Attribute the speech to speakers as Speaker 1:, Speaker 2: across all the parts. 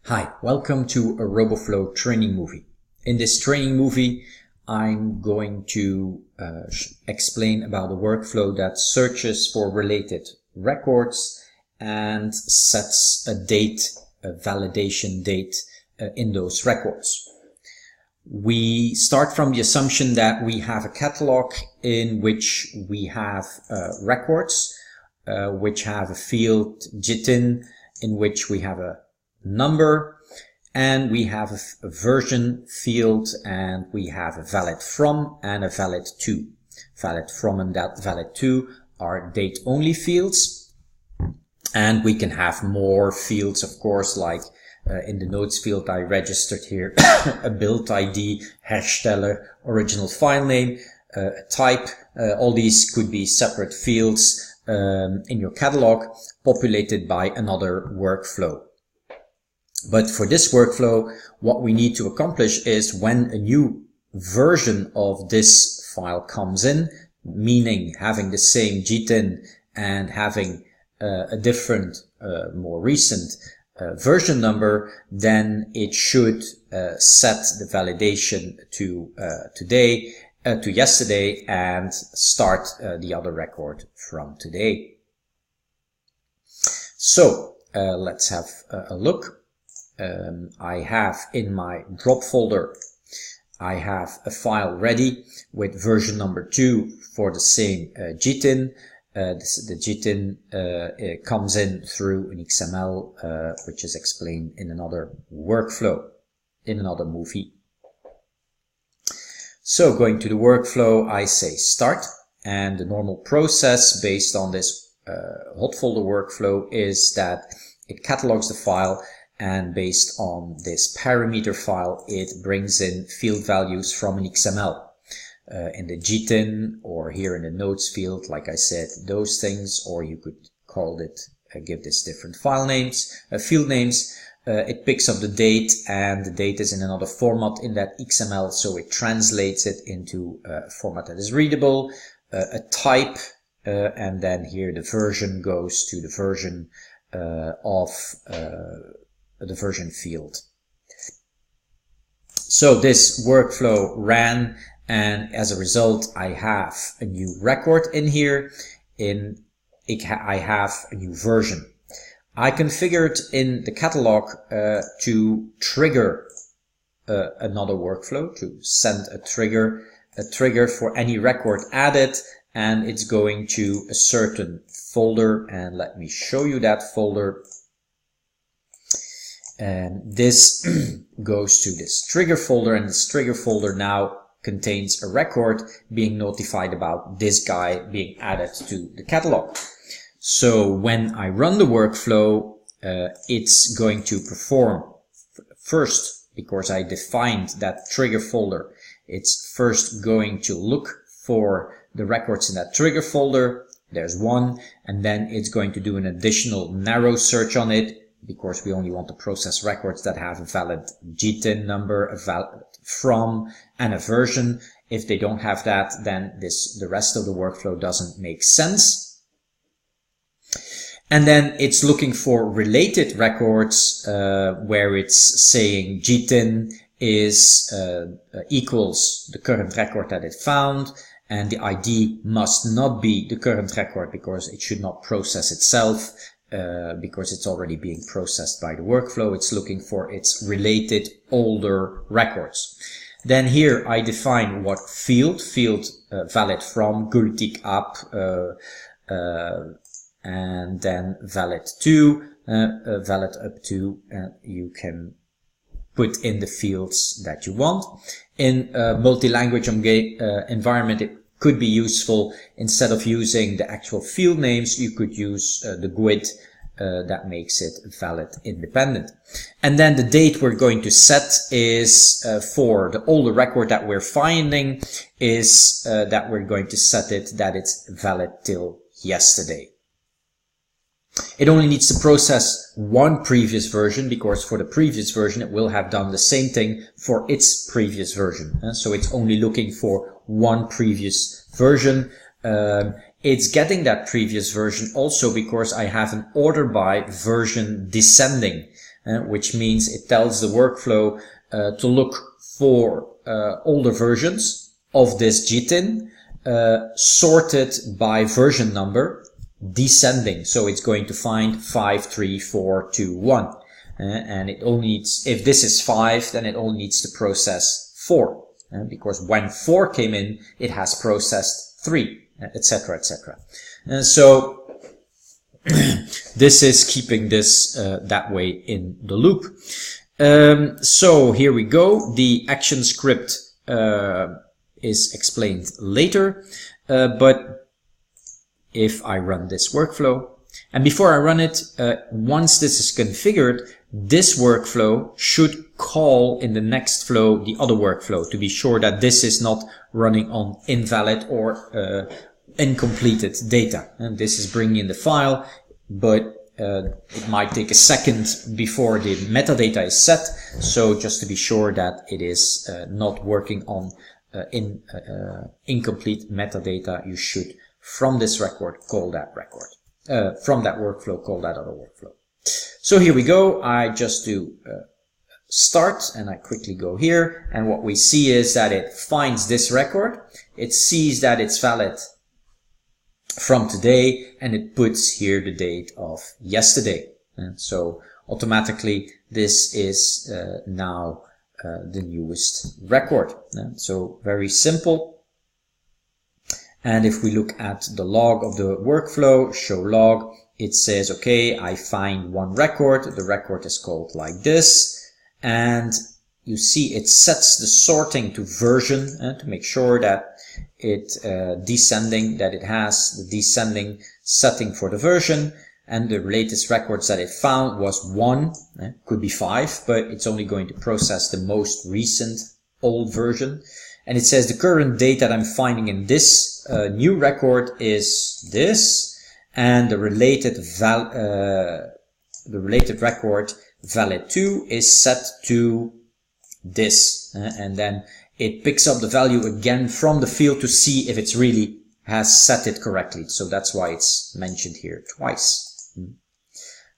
Speaker 1: Hi, welcome to a Roboflow training movie. In this training movie, I'm going to explain about a workflow that searches for related records and sets a date, a validation date in those records. We start from the assumption that we have a catalog in which we have records which have a field JITIN in which we have a number, and we have a version field, and we have a valid from and a valid to. Valid from and that valid to are date only fields, and we can have more fields, of course, like in the notes field I registered here a build ID, hersteller, original file name, a type. All these could be separate fields in your catalog populated by another workflow. But for this workflow, what we need to accomplish is when a new version of this file comes in, meaning having the same JITIN and having a different, more recent version number, then it should set the validation to to yesterday and start the other record from today. So let's have a look. I have in my drop folder, I have a file ready with version number 2 for the same JITIN. The JITIN comes in through an XML, which is explained in another workflow, in another movie. So going to the workflow, I say start, and the normal process based on this hot folder workflow is that it catalogs the file, and based on this parameter file, it brings in field values from an XML. In the JITIN or here in the notes field, like I said, those things, or you could call it, give this different file names, field names. It picks up the date, and the date is in another format in that XML, so it translates it into a format that is readable, a type, and then here the version goes to the version of the version field. So this workflow ran, and as a result I have a new record in here. I have a new version. I configured in the catalog to trigger another workflow, to send a trigger for any record added, and it's going to a certain folder, and let me show you that folder. And this goes to this trigger folder, and this trigger folder now contains a record being notified about this guy being added to the catalog. So when I run the workflow, it's going to perform first, because I defined that trigger folder, it's first going to look for the records in that trigger folder. There's one, and then it's going to do an additional narrow search on it, because we only want to process records that have a valid JITIN number, a valid from, and a version. If they don't have that, then the rest of the workflow doesn't make sense. And then it's looking for related records, where it's saying JITIN is equals the current record that it found, and the ID must not be the current record because it should not process itself. Because it's already being processed by the workflow. It's looking for its related older records. Then here I define what field valid from, gültig ab, and then valid to, valid up to, you can put in the fields that you want. In a multi-language environment, it could be useful, instead of using the actual field names, you could use the GUID, that makes it valid independent. And then the date we're going to set is for the older record that we're finding, is that we're going to set it that it's valid till yesterday. It only needs to process one previous version, because for the previous version it will have done the same thing for its previous version. So it's only looking for one previous version. It's getting that previous version also because I have an order by version descending. which means it tells the workflow to look for older versions of this GTIN, sorted by version number, descending. So it's going to find 5, 3, 4, 2, 1. And it only needs, if this is 5, then it only needs to process 4. Because when 4 came in, it has processed 3, etc., etc. So this is keeping this that way in the loop. So here we go. The action script is explained later, but if I run this workflow, and before I run it, once this is configured, this workflow should call in the next flow the other workflow to be sure that this is not running on invalid or incompleted data. And this is bringing in the file, but it might take a second before the metadata is set. So just to be sure that it is not working on incomplete metadata, you should, from this record, call that record. From that workflow, call that other workflow. So here we go. I just do start, and I quickly go here. And what we see is that it finds this record. It sees that it's valid from today, and it puts here the date of yesterday. And so automatically this is now the newest record. So very simple. And if we look at the log of the workflow, show log, it says, okay, I find one record. The record is called like this. And you see it sets the sorting to version to make sure that it descending, that it has the descending setting for the version. And the latest records that it found was 1, could be 5, but it's only going to process the most recent old version. And it says the current date that I'm finding in this new record is this, and the related record valid2 is set to this, and then it picks up the value again from the field to see if it's really has set it correctly. So that's why it's mentioned here twice.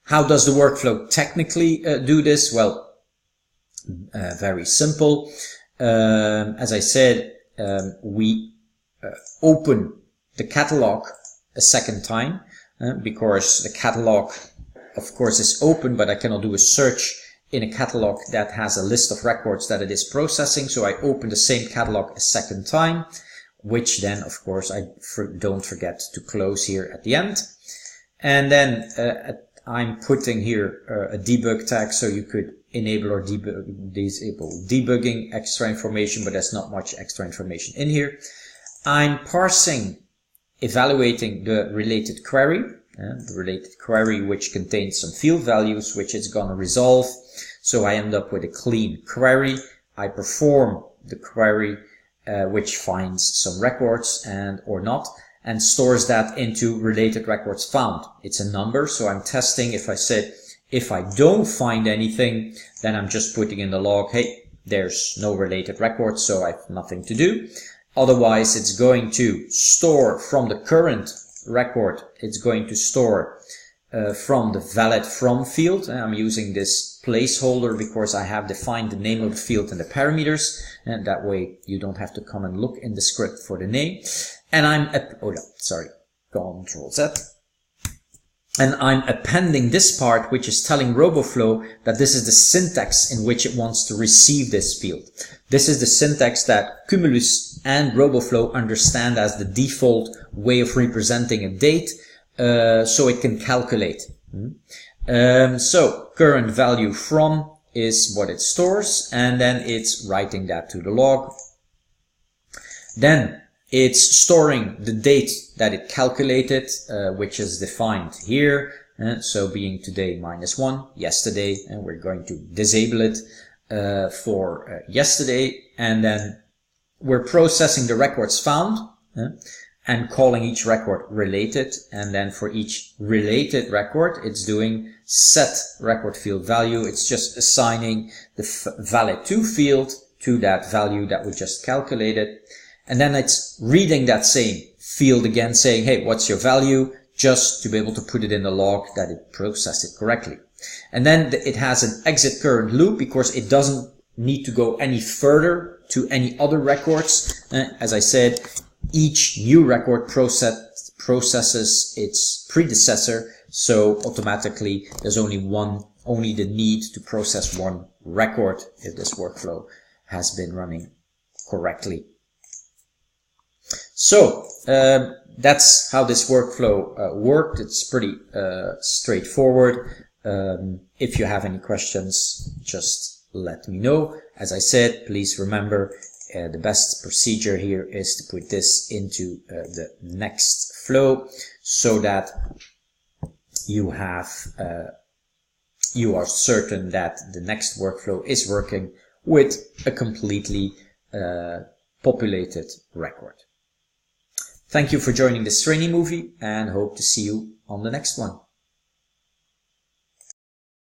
Speaker 1: How does the workflow technically do this? Well, very simple. As I said, we open the catalog a second time because the catalog, of course, is open, but I cannot do a search in a catalog that has a list of records that it is processing. So I open the same catalog a second time, which then, of course, I don't forget to close here at the end. And then I'm putting here a debug tag, so you could enable or disable debugging extra information, but there's not much extra information in here. I'm parsing, evaluating the related query, which contains some field values, which it's going to resolve. So I end up with a clean query. I perform the query, which finds some records and or not, and stores that into related records found. It's a number, so I'm testing. If I said, if I don't find anything, then I'm just putting in the log, hey, there's no related record, so I have nothing to do. Otherwise, it's going to store from the current record, it's going to store from the valid from field. And I'm using this placeholder because I have defined the name of the field and the parameters, and that way you don't have to come and look in the script for the name. And I'm, Control Z. And I'm appending this part, which is telling Roboflow that this is the syntax in which it wants to receive this field. This is the syntax that Cumulus and Roboflow understand as the default way of representing a date, so it can calculate. So current value from is what it stores, and then it's writing that to the log. Then it's storing the date that it calculated, which is defined here. So being today -1, yesterday, and we're going to disable it for yesterday. And then we're processing the records found and calling each record related. And then for each related record, it's doing set record field value. It's just assigning the valid2 field to that value that we just calculated. And then it's reading that same field again, saying, hey, what's your value? Just to be able to put it in the log that it processed it correctly. And then it has an exit current loop because it doesn't need to go any further to any other records. As I said, each new record processes its predecessor, so automatically there's only the need to process one record if this workflow has been running correctly. So that's how this workflow worked. It's pretty straightforward. If you have any questions, just let me know. As I said, please remember the best procedure here is to put this into the next flow so that you have you are certain that the next workflow is working with a completely populated record. Thank you for joining this training movie and hope to see you on the next one.